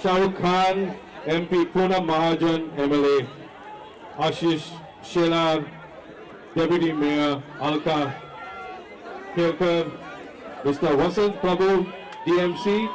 Shahrukh Khan, MP Poonam Mahajan, MLA, Ashish Shelar, Deputy Mayor Alka Kelkar, Mr. Vasant Prabhu, DMC.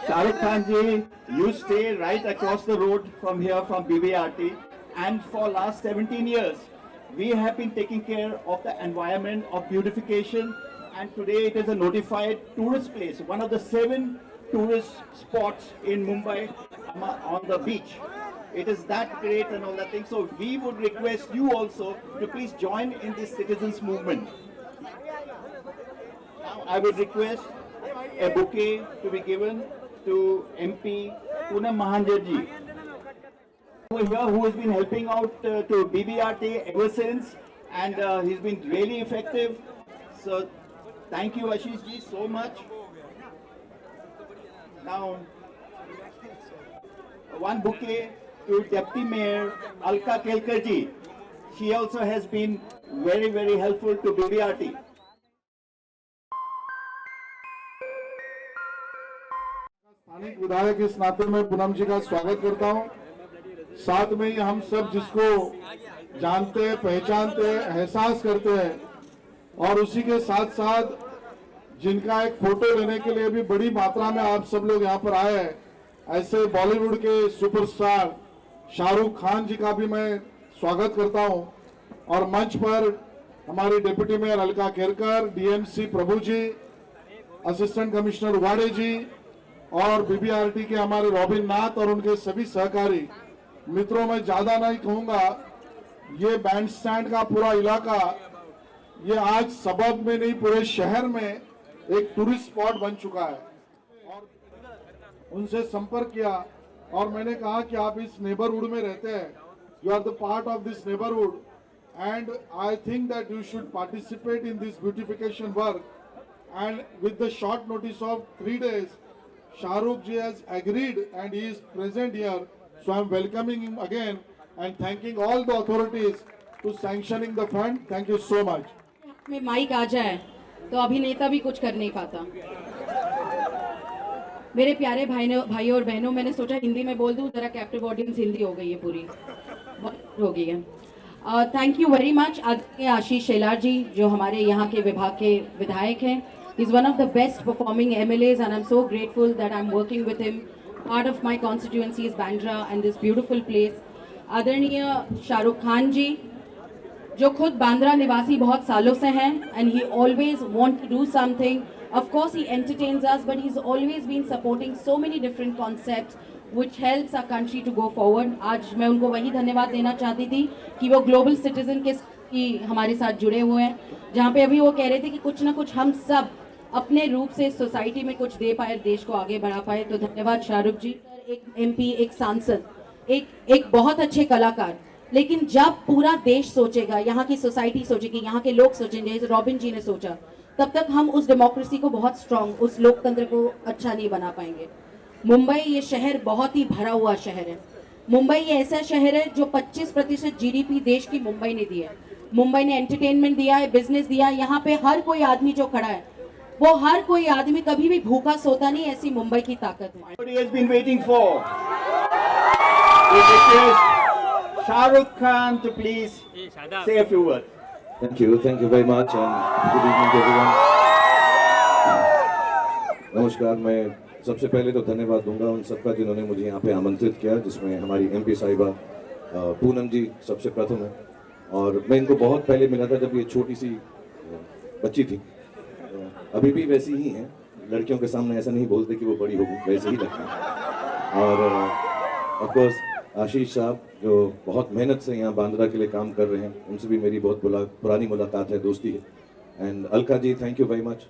Shahrukh Khan ji, you stay right across the road from here from BBRT, and for last 17 years we have been taking care of the environment of beautification, and today it is a notified tourist place, one of the 7 tourist spots in Mumbai on the beach. It is that great and all that thing. So we would request you also to please join in this citizens movement. Now I would request a bouquet to be given to MP Poonam Mahajan ji over here, who has been helping out to BBRT ever since, and he's been really effective. So thank you Ashish ji so much. Now one bouquet to Deputy Mayor Alka Kelkar ji. She also has been very helpful to BBRT. स्थानिक विधायक इस नाते में पूनम जी का स्वागत करता हूं। साथ में ही हम सब जिसको जानते हैं, पहचानते हैं, एहसास करते हैं, और उसी के साथ साथ जिनका एक फोटो लेने के लिए भी बड़ी मात्रा में आप सब लोग यहाँ पर आए हैं, ऐसे बॉलीवुड के सुपरस्टार शाहरुख खान जी का भी मैं स्वागत करता हूं। और मंच पर हमारी deputy mayor Alka Kerkar, DMC Prabhu ji, assistant commissioner Wade ji, और बीबीआरटी के हमारे रॉबिन नाथ और उनके सभी सहकारी मित्रों, मैं ज्यादा नहीं कहूंगा। ये बैंड स्टैंड का पूरा इलाका ये आज सबब में नहीं, पूरे शहर में एक टूरिस्ट स्पॉट बन चुका है। और उनसे संपर्क किया और मैंने कहा कि आप इस नेबरहुड में रहते हैं, you are the part of this neighbourhood, and I think that you should participate in this beautification work. And with the short notice of 3 days, Shahrukh ji has agreed and he is present here. So I am welcoming him again and thanking all the authorities to sanctioning the fund. Thank you so much. में mic आ जाए तो अभिनेता भी कुछ कर नहीं पाता। मेरे प्यारे भाइयों और बहनों, मैंने सोचा हिंदी में बोल दूं, जरा कैप्टिव ऑडियंस हिंदी हो गई है, पूरी हो गई है। Thank you very much Ashish Shelar जी, जो हमारे यहाँ के विभाग के विधायक हैं। He's one of the best performing MLAs, and I'm so grateful that I'm working with him. Part of my constituency is Bandra and this beautiful place. आदरणीय शाहरुख खान जी, जो खुद बांद्रा निवासी बहुत सालों से हैं, and he always want to do something. Of course, he entertains us, but he's always been supporting so many different concepts which helps our country to go forward. आज मैं उनको वही धन्यवाद देना चाहती थी कि वो ग्लोबल सिटीजन के हमारे साथ जुड़े हुए हैं, जहाँ पे अभी वो कह रहे थे कि कुछ ना कुछ हम सब अपने रूप से सोसाइटी में कुछ दे पाए, देश को आगे बढ़ा पाए। तो धन्यवाद शाहरुख जी। एक एमपी, एक सांसद, एक बहुत अच्छे कलाकार, लेकिन जब पूरा देश सोचेगा, यहाँ की सोसाइटी सोचेगी, यहाँ के लोग सोचेंगे, जैसे रॉबिन जी ने सोचा, तब तक हम उस डेमोक्रेसी को बहुत स्ट्रांग, उस लोकतंत्र को अच्छा नहीं बना पाएंगे। मुंबई ये शहर बहुत ही भरा हुआ शहर है। मुंबई ये ऐसा शहर है जो 25% जीडीपी देश की मुंबई ने दिया है। मुंबई ने एंटरटेनमेंट दिया है, बिजनेस दिया है। यहाँ पे हर कोई आदमी जो खड़ा है, वो हर कोई आदमी कभी भी भूखा सोता नहीं, ऐसी मुंबई की ताकत है। Shahrukh Khan to please say a few words. Thank you very much and good evening to everyone. नमस्कार, मैं सबसे पहले तो धन्यवाद दूंगा उन सबका जिन्होंने मुझे यहाँ पे आमंत्रित किया, जिसमें हमारी एमपी साहिबा पूनम जी सबसे प्रथम है। और मैं इनको बहुत पहले मिला था जब ये छोटी सी बच्ची थी। अभी भी वैसी ही हैं, लड़कियों के सामने ऐसा नहीं बोलते कि वो बड़ी होगी, वैसे ही लगती हैं। और ऑफ कोर्स आशीष साहब जो बहुत मेहनत से यहाँ बांद्रा के लिए काम कर रहे हैं, उनसे भी मेरी बहुत पुरानी मुलाकात है, दोस्ती है। And Alka ji, thank you very much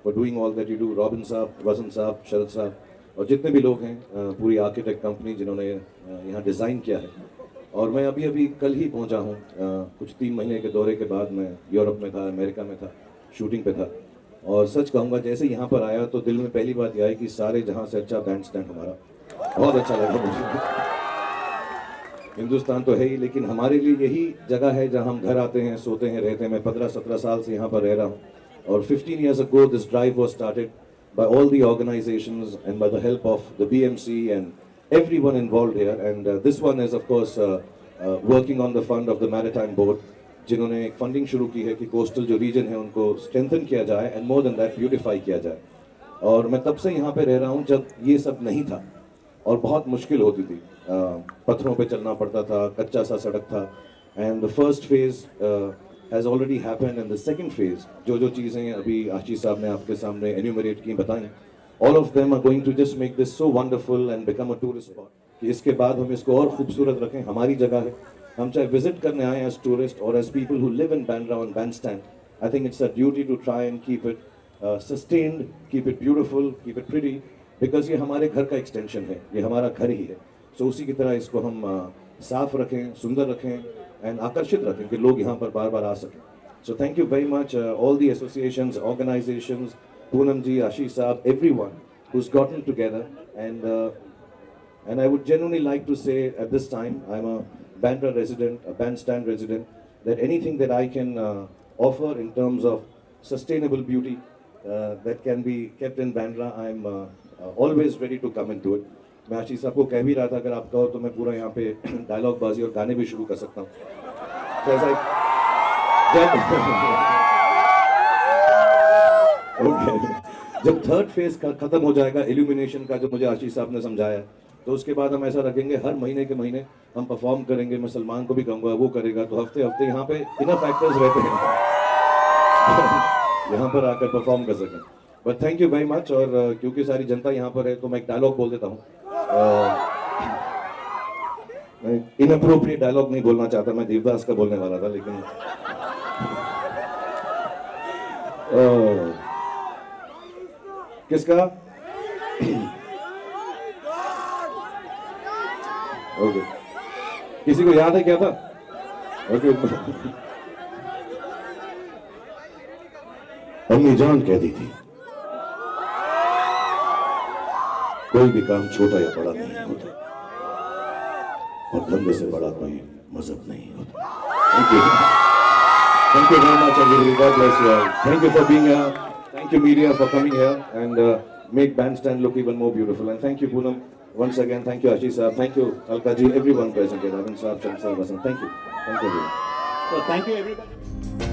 for doing all that you do. Robin साहब, वसंत साहब, शरद साहब और जितने भी लोग हैं, पूरी आर्किटेक्ट कंपनी जिन्होंने यहाँ डिज़ाइन किया है। और मैं अभी कल ही पहुँचा हूँ, कुछ 3 महीने के दौरे के बाद मैं यूरोप में था, अमेरिका में था, शूटिंग पे था। और सच कहूँगा, जैसे यहाँ पर आया तो दिल में पहली बात यह आई कि सारे जहाँ से अच्छा बैंड स्टैंड हमारा, बहुत अच्छा लगा मुझे। हिंदुस्तान तो है ही, लेकिन हमारे लिए यही जगह है जहां हम घर आते हैं, सोते हैं, रहते हैं। मैं 15-17 साल से यहाँ पर रह रहा हूँ। और 15 years ago this drive was started by all the organizations and by the help of the BMC and everyone involved here. And this one is of course working on the fund of the Maritime Board, जिन्होंने एक funding शुरू की है कि coastal जो reason है उनको strengthen किया जाए and more than that beautify किया जाए। और मैं तब से यहाँ पे रह रहा हूँ जब ये सब नहीं था और बहुत मुश्किल होती थी, पत्थरों पे चलना पड़ता था, कच्चा सा सड़क था। And the first phase has already happened and the second phase जो चीज़ें अभी आशीष साहब ने आपके सामने एन्यूमरेट की, बताई, all of them are going to just make this so wonderful and become a tourist spot कि इसके बाद हम इसको और खूबसूरत रखें। हमारी जगह है, हम चाहे विजिट करने आए एज टूरिस्ट और as people who live in Bandra on Bandstand, I think it's a duty to try and keep it sustained, keep it beautiful, keep it pretty, because ये हमारे घर का एक्सटेंशन है, ये हमारा घर ही है। सो उसी की तरह इसको हम साफ रखें, सुंदर रखें एंड आकर्षित रखें कि लोग यहाँ पर बार बार आ सकें। So thank you very much all the associations, organisations, Poonam ji, Ashish sahab, everyone who's gotten together and I would genuinely like to say at this time, I'm a Bandra resident, a bandstand resident, that anything that I can offer in terms of sustainable beauty that can be kept in Bandra, I'm always ready to come into it. मैं आशीष साहब को कह भी रहा था, अगर आप कहो तो मैं पूरा यहाँ पे डायलॉग बाजी और गाने भी शुरू कर सकता हूँ। तो ऐसा जब थर्ड फेज का खत्म हो जाएगा इल्यूमिनेशन का, जो मुझे आशीष साहब ने समझाया, तो उसके बाद हम ऐसा रखेंगे, हर महीने के महीने हम परफॉर्म करेंगे। मैं सलमान को भी कहूँगा, वो करेगा, तो हफ्ते हफ्ते यहाँ पे इनफ एक्टर्स रहते हैं यहाँ पर आकर परफॉर्म कर सकें। But thank you very much. और क्योंकि सारी जनता यहाँ पर है तो मैं एक डायलॉग बोल देता हूँ। मैं इनअप्रोप्रिएट डायलॉग नहीं बोलना चाहता, मैं देवदास का बोलने वाला था, लेकिन किसका? ओके, किसी को याद है क्या था? ओके, अम्मी जान कहती थी, कोई भी काम छोटा या बड़ा नहीं होता और धंधे से बड़ा कोई मजहब नहीं होता। Thank you very much, everybody. God bless you all. Thank you for being here. Thank you, media, for coming here and make Bandstand look even more beautiful. And thank you, Poonam, once again. Thank you, Ashish Saab. Thank you, Alka ji, everyone present here. Arvind Saab, Chandra Saab, Vasan. Thank you. Thank you, everyone. So thank you everybody.